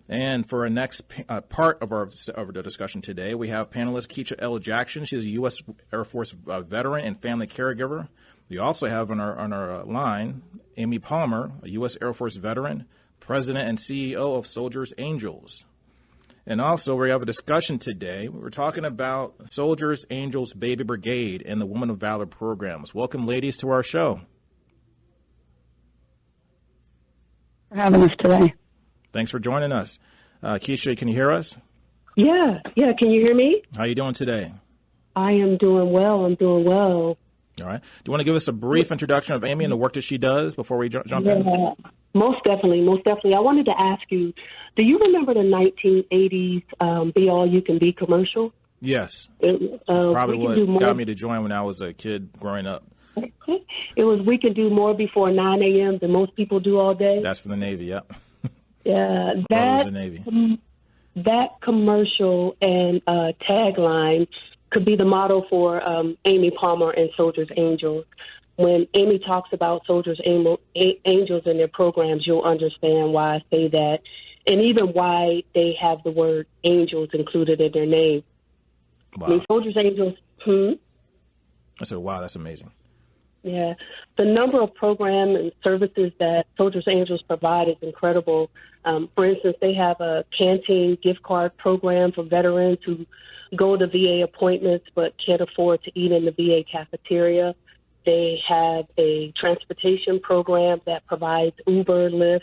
And for our next part of our discussion today, we have panelist Keisha L. Jackson. She's a U.S. Air Force veteran and family caregiver. We also have on our line Amy Palmer, a U.S. Air Force veteran, president and CEO of Soldiers Angels. And also, we have a discussion today. We're talking about Soldiers Angels Baby Brigade and the Women of Valor programs. Welcome, ladies, to our show. For having us today. Thanks for joining us. Keisha, can you hear us? Yeah. Can you hear me? How are you doing today? I am doing well. All right. Do you want to give us a brief introduction of Amy and the work that she does before we jump in? Most definitely. I wanted to ask you, do you remember the 1980s Be All You Can Be commercial? Yes. That's probably what got me to join when I was a kid growing up. It was, we can do more before 9 a.m. than most people do all day. That's for the Navy, yep. Yeah, that commercial and tagline could be the motto for Amy Palmer and Soldiers Angels. When Amy talks about Soldiers Angels and their programs, you'll understand why I say that, and even why they have the word angels included in their name. Wow. I mean, Soldiers Angels. I said, wow, that's amazing. Yeah, the number of programs and services that Soldiers Angels provide is incredible. For instance, they have a canteen gift card program for veterans who go to VA appointments but can't afford to eat in the VA cafeteria. They have a transportation program that provides Uber, Lyft,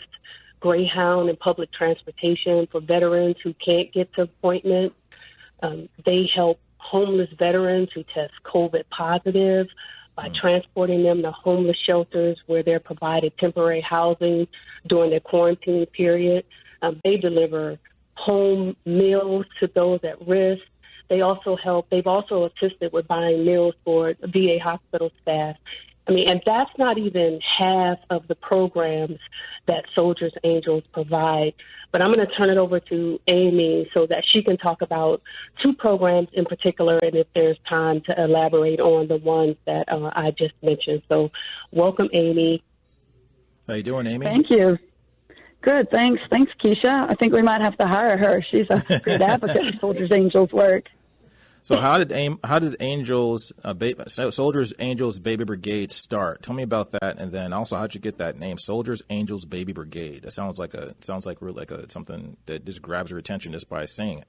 Greyhound, and public transportation for veterans who can't get to appointments. They help homeless veterans who test COVID positive by transporting them to homeless shelters where they're provided temporary housing during their quarantine period. They deliver home meals to those at risk. They've also assisted with buying meals for VA hospital staff. I mean, and that's not even half of the programs that Soldiers Angels provide. But I'm going to turn it over to Amy so that she can talk about two programs in particular, and if there's time to elaborate on the ones that I just mentioned. So welcome, Amy. How you doing, Amy? Thank you. Good, thanks. Thanks, Keisha. I think we might have to hire her. She's a great advocate of Soldiers Angels work. So how did Soldiers Angels Baby Brigade start? Tell me about that, and then also how'd you get that name, Soldiers Angels Baby Brigade? That sounds like something that just grabs your attention just by saying it.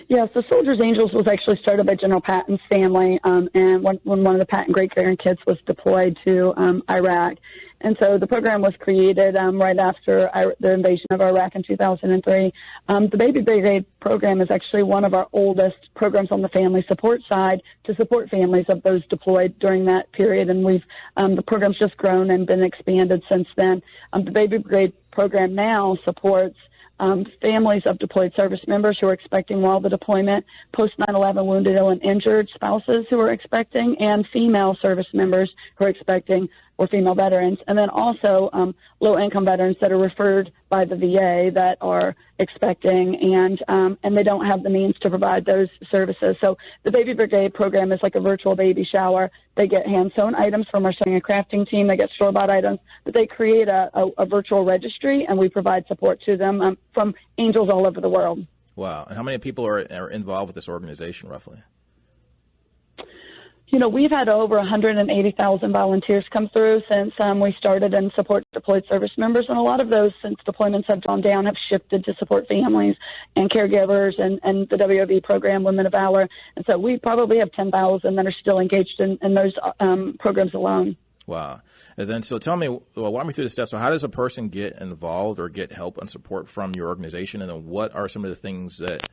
Yeah, so Soldiers Angels was actually started by General Patton's family, and when one of the Patton great-grandkids was deployed to Iraq. And so the program was created right after the invasion of Iraq in 2003. The Baby Brigade program is actually one of our oldest programs on the family support side to support families of those deployed during that period. And the program's just grown and been expanded since then. The Baby Brigade program now supports families of deployed service members who are expecting while the deployment, post 9/11 wounded, ill, and injured spouses who are expecting, and female service members who are expecting, or female veterans, and then also low-income veterans that are referred by the VA that are expecting, and they don't have the means to provide those services. So the Baby Brigade program is like a virtual baby shower. They get hand-sewn items from our sewing and crafting team. They get store-bought items, but they create a virtual registry, and we provide support to them from angels all over the world. Wow. And how many people are involved with this organization, roughly? You know, we've had over 180,000 volunteers come through since we started and support deployed service members. And a lot of those, since deployments have gone down, have shifted to support families and caregivers and the WOV program, Women of Valor. And so we probably have 10,000 that are still engaged in those programs alone. Wow. And then, so tell me, walk me through the steps. So how does a person get involved or get help and support from your organization? And then what are some of the things that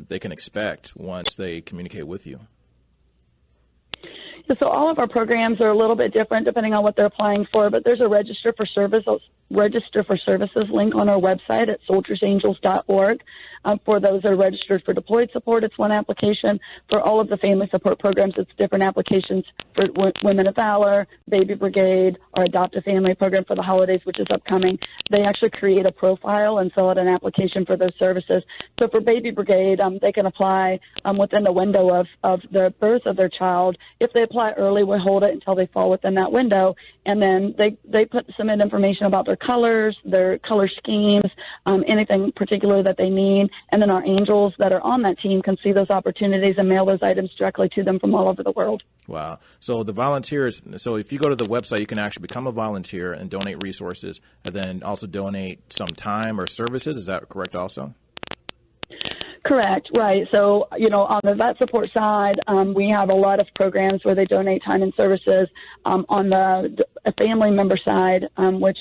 they can expect once they communicate with you? So all of our programs are a little bit different depending on what they're applying for, but there's a register for services link on our website at soldiersangels.org. For those that are registered for deployed support, it's one application. For all of the family support programs, it's different applications. For Women of Valor, Baby Brigade, our Adopt a Family program for the holidays, which is upcoming, they actually create a profile and fill out an application for those services. So for Baby Brigade, they can apply within the window of the birth of their child. If they apply early, we hold it until they fall within that window, and then they submit information about their their colors, their color schemes, anything particular that they need. And then our angels that are on that team can see those opportunities and mail those items directly to them from all over the world. Wow. So the volunteers, so if you go to the website, you can actually become a volunteer and donate resources and then also donate some time or services. Is that correct also? Correct, right. So, on the vet support side, we have a lot of programs where they donate time and services. On the family member side, which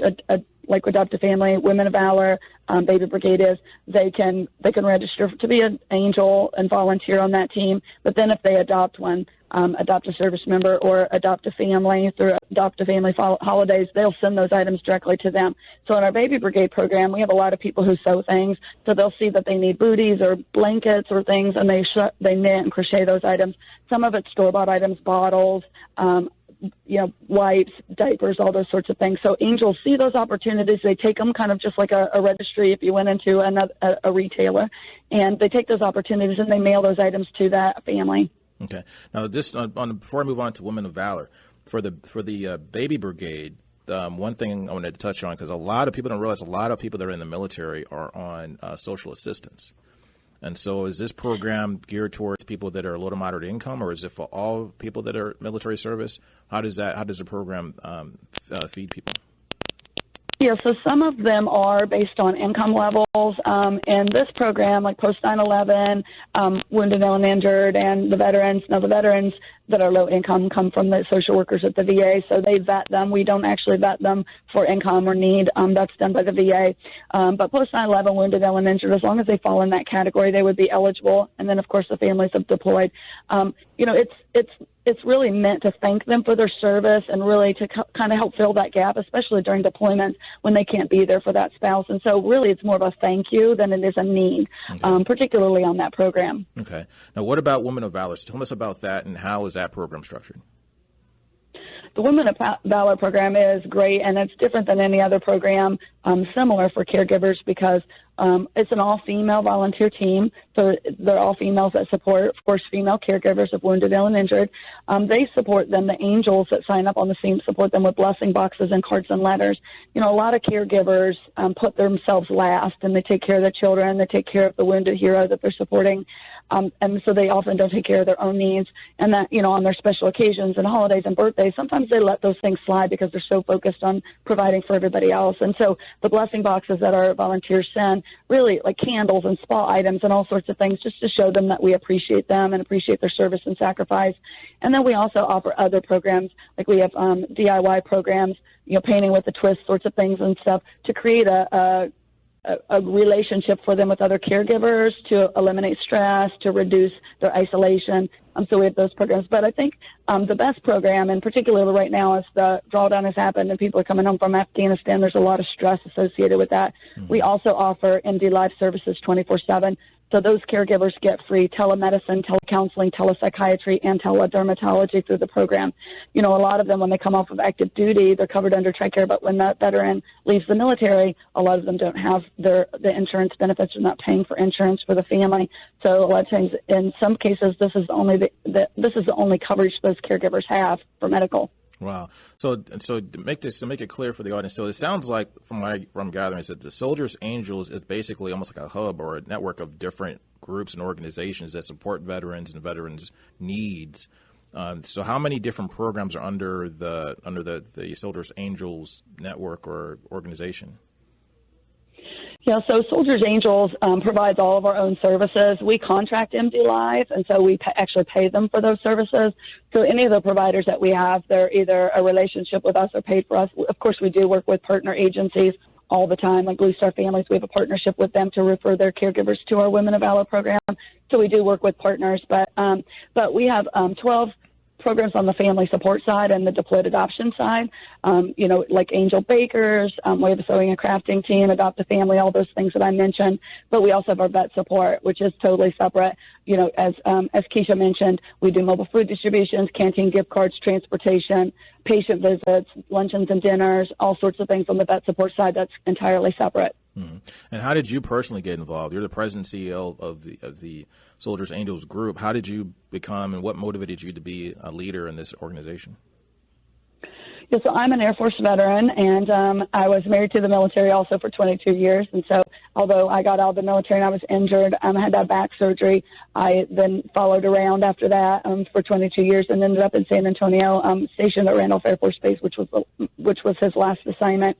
like Adopt a Family, Women of Valor, Baby Brigade is, they can register to be an angel and volunteer on that team. But then if they adopt one, adopt a service member or adopt a family through Adopt a Family holidays, they'll send those items directly to them. So in our Baby Brigade program, we have a lot of people who sew things. So they'll see that they need booties or blankets or things, and they knit and crochet those items. Some of it's store-bought items, bottles, wipes, diapers, all those sorts of things. So angels see those opportunities. They take them kind of just like a registry if you went into a retailer, and they take those opportunities and they mail those items to that family. Okay. Now, before I move on to Women of Valor, for the Baby Brigade, one thing I wanted to touch on, because a lot of people don't realize a lot of people that are in the military are on social assistance. And so is this program geared towards people that are low to moderate income, or is it for all people that are military service? How does the program feed people? Yeah, so some of them are based on income levels. In this program, like post 9/11, wounded, ill, and injured, and the veterans. Now, the veterans that are low income come from the social workers at the VA, so they vet them. We don't actually vet them for income or need. That's done by the VA. But post 9/11, wounded, ill, and injured, as long as they fall in that category, they would be eligible. And then, of course, the families have deployed. It's really meant to thank them for their service and really to kind of help fill that gap, especially during deployments when they can't be there for that spouse. And so really it's more of a thank you than it is a need, particularly on that program. Okay. Now, what about Women of Valor? Tell us about that, and how is that program structured? The Women of Valor program is great, and it's different than any other program similar for caregivers because it's an all-female volunteer team. So they're all females that support, of course, female caregivers of wounded, ill, and injured. They support them. The angels that sign up on the team support them with blessing boxes and cards and letters. A lot of caregivers put themselves last, and they take care of their children. They take care of the wounded hero that they're supporting. And so they often don't take care of their own needs. And that, on their special occasions and holidays and birthdays, sometimes they let those things slide because they're so focused on providing for everybody else. And so the blessing boxes that our volunteers send, really like candles and spa items and all sorts of things, just to show them that we appreciate them and appreciate their service and sacrifice. And then we also offer other programs, like we have DIY programs, painting with a twist sorts of things and stuff, to create a relationship for them with other caregivers, to eliminate stress, to reduce their isolation. So we have those programs. But I think the best program, and particularly right now as the drawdown has happened and people are coming home from Afghanistan, there's a lot of stress associated with that. Mm-hmm. We also offer MD Live services 24/7. So those caregivers get free telemedicine, telecounseling, telepsychiatry, and teledermatology through the program. A lot of them, when they come off of active duty, they're covered under TRICARE, but when that veteran leaves the military, a lot of them don't have the insurance benefits. They're not paying for insurance for the family. So a lot of times, in some cases, this is the only coverage those caregivers have for medical. Wow. So to make it clear for the audience, so it sounds like from what I'm gathering is that the Soldiers Angels is basically almost like a hub or a network of different groups and organizations that support veterans and veterans' needs. So how many different programs are under the Soldiers Angels network or organization? Yeah, so Soldiers Angels provides all of our own services. We contract MD Live, and so we actually pay them for those services. So any of the providers that we have, they're either a relationship with us or paid for us. Of course, we do work with partner agencies all the time, like Blue Star Families. We have a partnership with them to refer their caregivers to our Women of Valor program. So we do work with partners, but we have 12 programs on the family support side and the deployed adoption side, like Angel Bakers, we have a sewing and crafting team, Adopt a Family, all those things that I mentioned. But we also have our vet support, which is totally separate. As Keisha mentioned, we do mobile food distributions, canteen gift cards, transportation, patient visits, luncheons and dinners, all sorts of things on the vet support side. That's entirely separate. Mm-hmm. And how did you personally get involved? You're the president and CEO of the Soldiers Angels group. How did you become, and what motivated you to be a leader in this organization? Yeah, so I'm an Air Force veteran, and I was married to the military also for 22 years. And so although I got out of the military and I was injured, I had to have back surgery. I then followed around after that for 22 years and ended up in San Antonio, stationed at Randolph Air Force Base, which was his last assignment.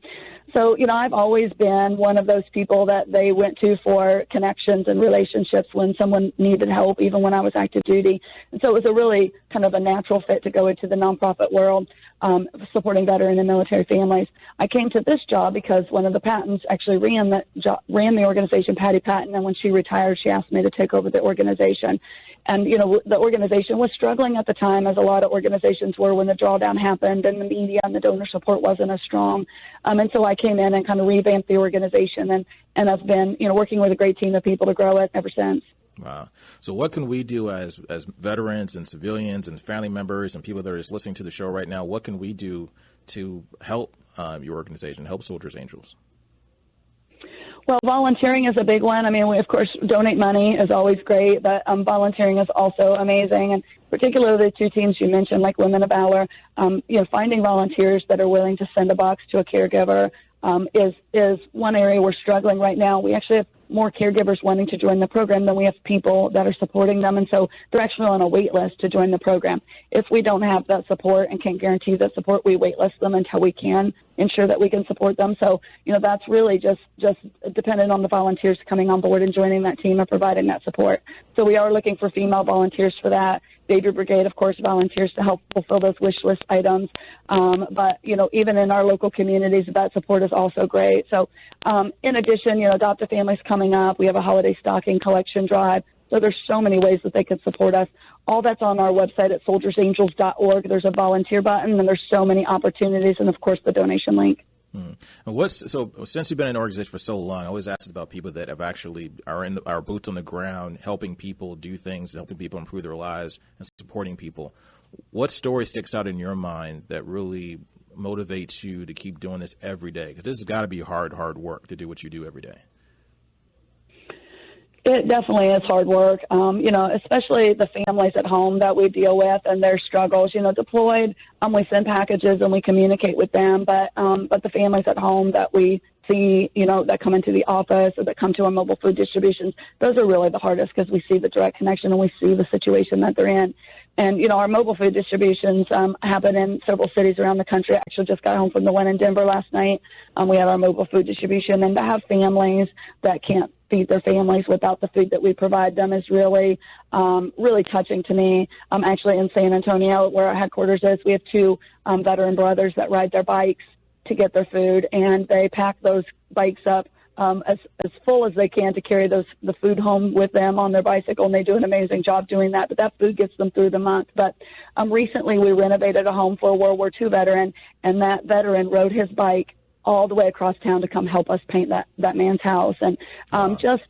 So, I've always been one of those people that they went to for connections and relationships when someone needed help, even when I was active duty. And so it was a really kind of a natural fit to go into the nonprofit world, supporting veteran and military families. I came to this job because one of the Pattons actually ran the organization, Patty Patton, and when she retired, she asked me to take over the organization. And, the organization was struggling at the time, as a lot of organizations were when the drawdown happened, and the media and the donor support wasn't as strong. And so I came in and kind of revamped the organization, and I've been, working with a great team of people to grow it ever since. Wow. So what can we do as veterans and civilians and family members and people that are just listening to the show right now? What can we do to help your organization, help Soldiers Angels? Well, volunteering is a big one. I mean, we, of course, donate money is always great, but volunteering is also amazing. And particularly the two teams you mentioned, like Women of Valor, finding volunteers that are willing to send a box to a caregiver is one area we're struggling right now. We actually have more caregivers wanting to join the program than we have people that are supporting them, and so they're actually on a wait list to join the program. If we don't have that support and can't guarantee that support, we wait list them until we can ensure that we can support them. So, that's really just dependent on the volunteers coming on board and joining that team and providing that support. So we are looking for female volunteers for that. Baby Brigade, of course, volunteers to help fulfill those wish list items. But, even in our local communities, that support is also great. So in addition, adoptive families coming up. We have a holiday stocking collection drive. So there's so many ways that they can support us. All that's on our website at soldiersangels.org. There's a volunteer button, and there's so many opportunities, and, of course, the donation link. So since you've been in an organization for so long, I always ask about people that have actually are boots on the ground, helping people do things, helping people improve their lives, and supporting people. What story sticks out in your mind that really motivates you to keep doing this every day? Because this has got to be hard work to do what you do every day. It definitely is hard work, especially the families at home that we deal with and their struggles. Deployed, we send packages and we communicate with them, but the families at home that we see, that come into the office or that come to our mobile food distributions, those are really the hardest because we see the direct connection and we see the situation that they're in. And, our mobile food distributions happen in several cities around the country. I actually just got home from the one in Denver last night. We had our mobile food distribution, and to have families that can't feed their families without the food that we provide them is really, really touching to me. Actually, in San Antonio, where our headquarters is, we have two veteran brothers that ride their bikes to get their food, and they pack those bikes up as full as they can to carry the food home with them on their bicycle, and they do an amazing job doing that. But that food gets them through the month. But recently we renovated a home for a World War II veteran, and that veteran rode his bike all the way across town to come help us paint that man's house. And just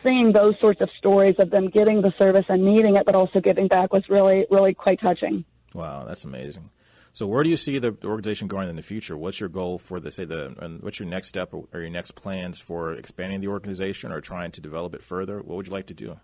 seeing those sorts of stories of them getting the service and needing it, but also giving back was really, really quite touching. Wow, that's amazing. So where do you see the organization going in the future? What's your goal for what's your next step or your next plans for expanding the organization or trying to develop it further? What would you like to do?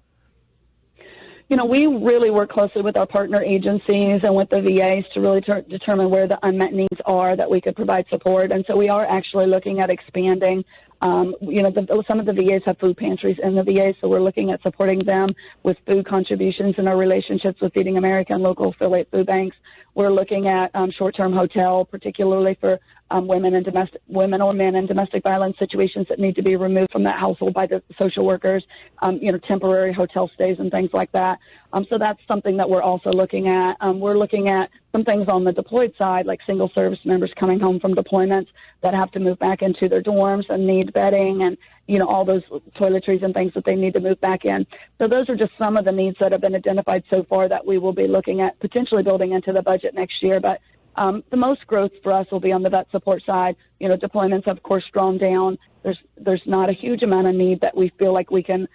We really work closely with our partner agencies and with the VAs to really determine where the unmet needs are that we could provide support. And so we are actually looking at expanding. Some of the VAs have food pantries in the VA, so we're looking at supporting them with food contributions in our relationships with Feeding America and local affiliate food banks. We're looking at short-term hotel, particularly for women or men in domestic violence situations that need to be removed from that household by the social workers, temporary hotel stays and things like that. So that's something that we're also looking at. We're looking at some things on the deployed side, like single service members coming home from deployments that have to move back into their dorms and need bedding and, all those toiletries and things that they need to move back in. So those are just some of the needs that have been identified so far that we will be looking at potentially building into the budget next year. But the most growth for us will be on the vet support side. Deployments, of course, drawn down. There's not a huge amount of need that we feel like we can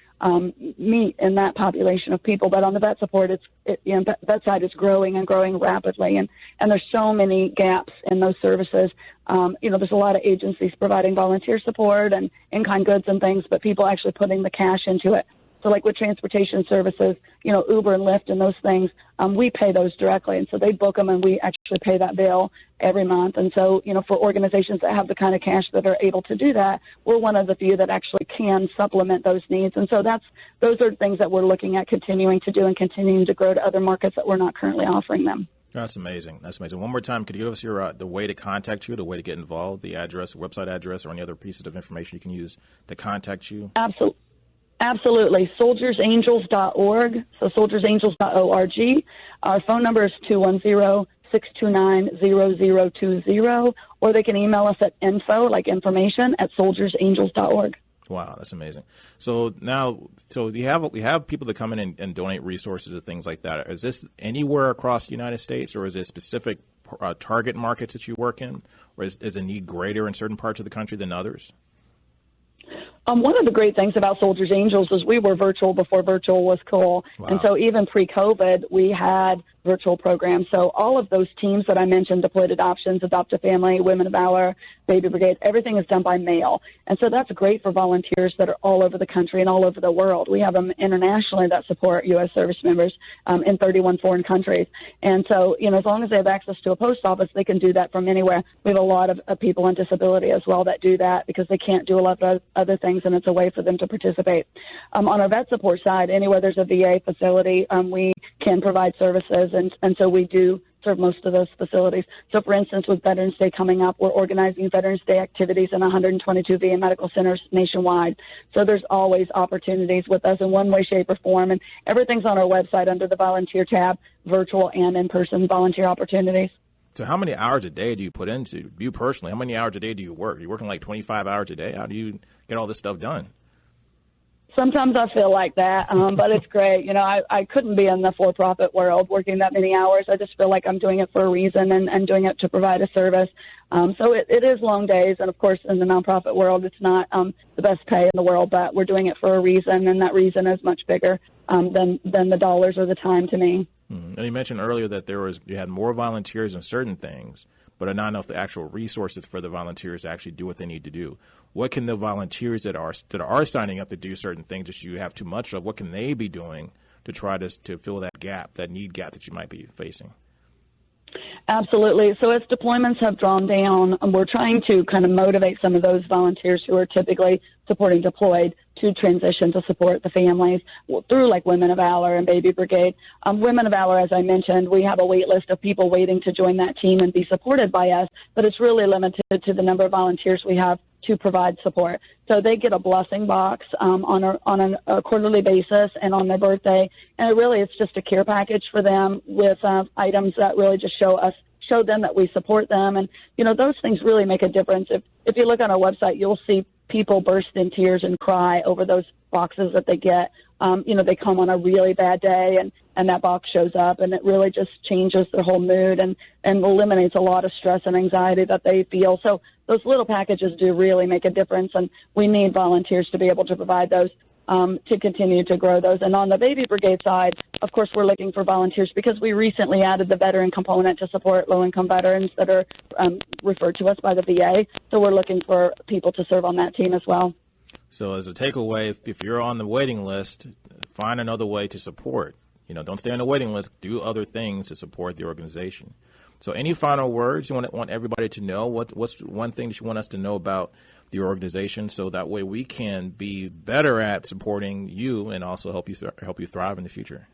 meet in that population of people. But on the vet support, that side is growing and growing rapidly. And there's so many gaps in those services. There's a lot of agencies providing volunteer support and in-kind goods and things, but people actually putting the cash into it. So like with transportation services, Uber and Lyft and those things, we pay those directly. And so they book them and we actually pay that bill every month. And so, for organizations that have the kind of cash that are able to do that, we're one of the few that actually can supplement those needs. And so those are things that we're looking at continuing to do and continuing to grow to other markets that we're not currently offering them. That's amazing. That's amazing. One more time, could you give us the way to contact you, the way to get involved, the address, website address, or any other pieces of information you can use to contact you? Absolutely. Soldiersangels.org. So soldiersangels.org. Our phone number is 210-629-0020, or they can email us at information at soldiersangels.org. Wow, that's amazing. So you have people that come in and donate resources and things like that. Is this anywhere across the United States, or is it specific target markets that you work in, or is the need greater in certain parts of the country than others? One of the great things about Soldiers Angels is we were virtual before virtual was cool. Wow. And so even pre-COVID, we had virtual programs. So all of those teams that I mentioned, Deployed Adoptions, Adopt a Family, Women of Valor, Baby Brigade, everything is done by mail. And so that's great for volunteers that are all over the country and all over the world. We have them internationally that support U.S. service members in 31 foreign countries. And so, as long as they have access to a post office, they can do that from anywhere. We have a lot of people on disability as well that do that because they can't do a lot of other things, and it's a way for them to participate. On our vet support side, anywhere there's a VA facility, we can provide services, and so we do serve most of those facilities. So, for instance, with Veterans Day coming up, we're organizing Veterans Day activities in 122 VA medical centers nationwide. So there's always opportunities with us in one way, shape, or form, and everything's on our website under the volunteer tab, virtual and in-person volunteer opportunities. So how many hours a day do you put into, you personally, how many hours a day do you work? Are you working like 25 hours a day? How do you get all this stuff done? Sometimes I feel like that, but it's great. I couldn't be in the for-profit world working that many hours. I just feel like I'm doing it for a reason and doing it to provide a service. So it is long days, and of course, in the nonprofit world, it's not the best pay in the world, but we're doing it for a reason, and that reason is much bigger than the dollars or the time to me. Mm-hmm. And you mentioned earlier that you had more volunteers in certain things, but not enough the actual resources for the volunteers to actually do what they need to do. What can the volunteers that are signing up to do certain things that you have too much of, what can they be doing to try to fill that gap, that need gap that you might be facing? Absolutely. So as deployments have drawn down, we're trying to kind of motivate some of those volunteers who are typically supporting deployed to transition to support the families through like Women of Valor and Baby Brigade. Women of Valor, as I mentioned, we have a wait list of people waiting to join that team and be supported by us, but it's really limited to the number of volunteers we have to provide support. So they get a blessing box on a quarterly basis and on their birthday, and it's just a care package for them with items that really just show them that we support them, and those things really make a difference. If you look on our website, you'll see people burst in tears and cry over those boxes that they get. They come on a really bad day, and that box shows up, and it really just changes their whole mood and eliminates a lot of stress and anxiety that they feel. So those little packages do really make a difference, and we need volunteers to be able to provide those to continue to grow those. And on the Baby Brigade side, of course, we're looking for volunteers because we recently added the veteran component to support low-income veterans that are referred to us by the VA. So we're looking for people to serve on that team as well. So as a takeaway, if you're on the waiting list, find another way to support. Don't stay on the waiting list. Do other things to support the organization. So any final words you want everybody to know? What's one thing that you want us to know about the organization so that way we can be better at supporting you and also help you thrive in the future?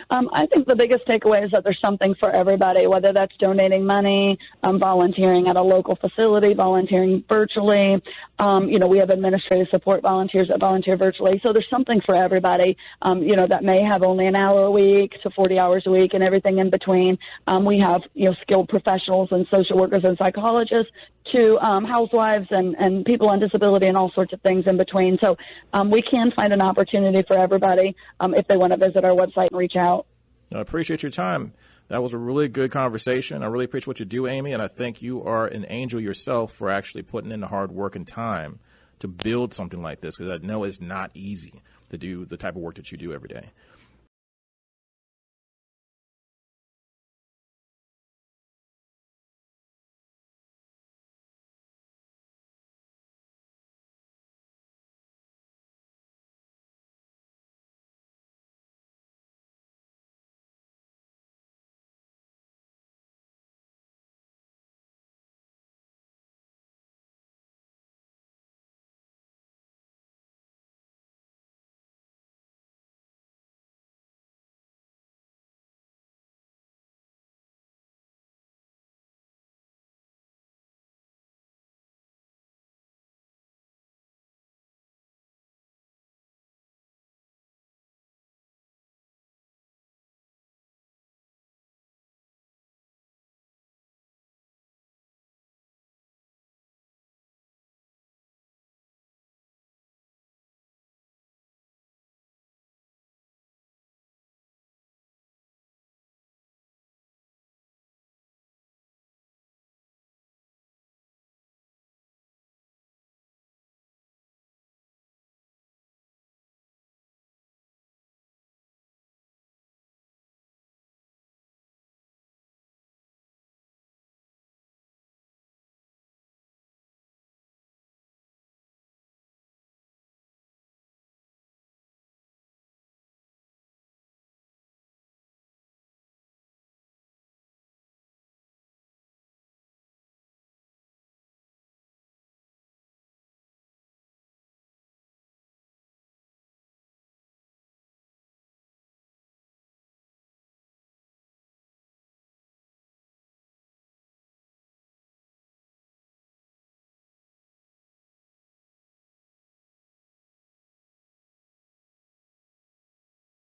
I think the biggest takeaway is that there's something for everybody, whether that's donating money, volunteering at a local facility, volunteering virtually. We have administrative support volunteers that volunteer virtually. So there's something for everybody, that may have only an hour a week to 40 hours a week and everything in between. We have, skilled professionals and social workers and psychologists to housewives and people on disability and all sorts of things in between. So we can find an opportunity for everybody if they want to visit our website and reach out. I appreciate your time. That was a really good conversation. I really appreciate what you do, Amy, and I think you are an angel yourself for actually putting in the hard work and time to build something like this, because I know it's not easy to do the type of work that you do every day.